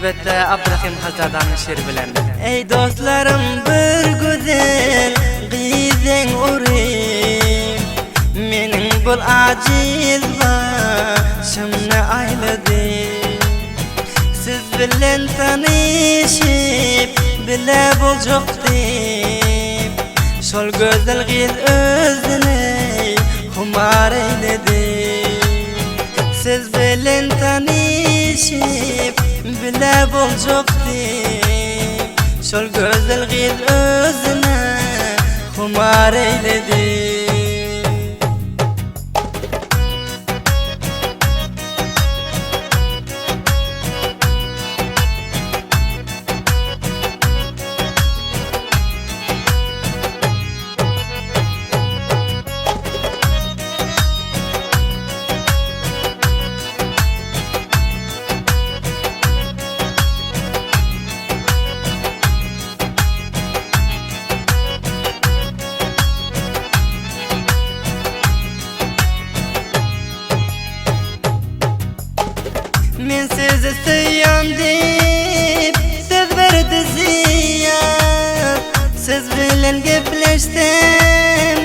Elbette Abdurrahim Hazardan'ın şiiri bilen. Ey dostlarım bir güzel giden uğrayım, mening bul aciz başımni ayladı. Siz bilen tanışıp bile bulacaktık, şol güzel giz özüne humar eyledi. Siz bilen tanışıp bile bulacaktık, şol güzel giz özüne humar eyledi. Men sizi seviyorum deyip söz verdi ziyad, siz bilen gepleştim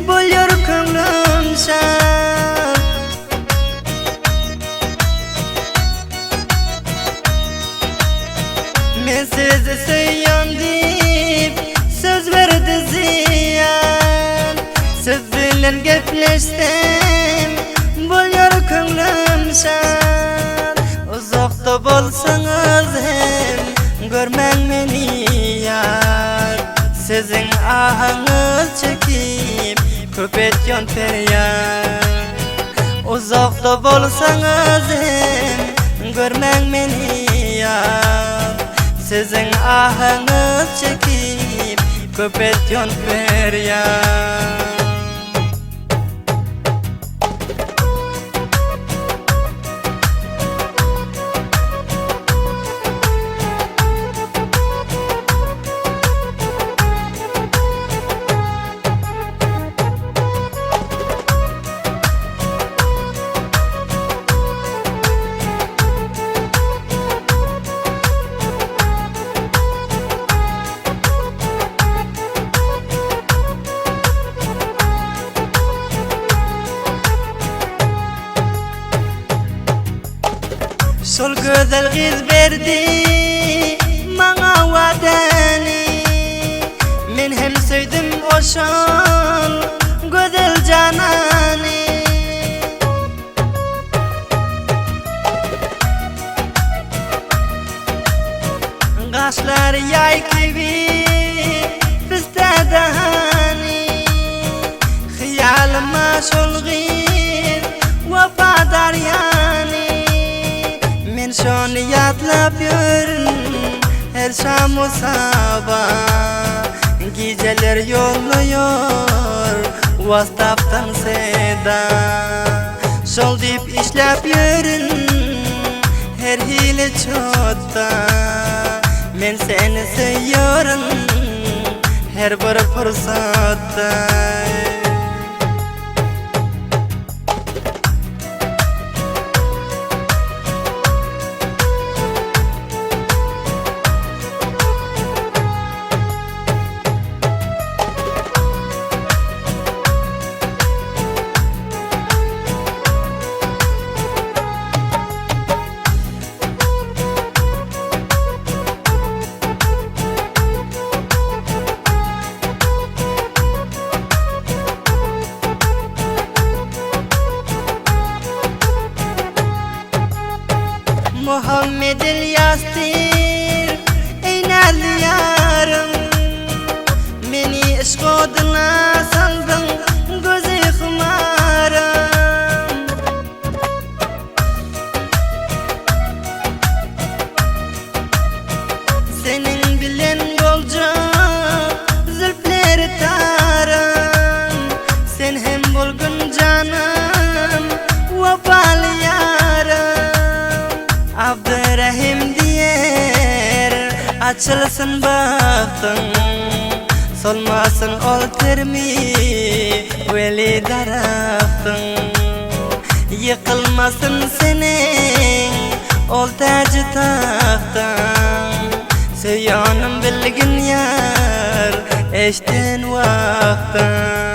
buluyor ko'nglim şad. Men sizi seviyorum deyip söz verdi ziyad, siz bilen gepleştim buluyor ko'nglim şad. Uzakta bolsanız hem görmen meni yar, sizin ahınız çekip köpetyon feryat. Uzakta bolsanız hem görmen meni yar, sizin ahınız çekip köpetyon feryat. Şol güzel giz verdi bana vadeni, men hem sevdim o şol güzel canani. Kaşlar yay gibi piste dahani, hiyalıma şol giz vefadar yani. Men şonu yatlap yürün her şam o sabah, geceler yolluyor WhatsApp'tan seda. Şol dip işlep yürün her hile çokta, men seni seviyorum her bir fırsatta. Muhammed el-Yastir eynel yarım, meni iş koduna saldın gözü hımarım. Senin bilen bolca zülfleri tarım, sen hem bulgun canım vefalı yarım. Abdurrahim diyer açılsın bahtın, solmasın ol termi veli darahtın. Yıkılmasın senin ol tacı tahtın, اشتن وقتا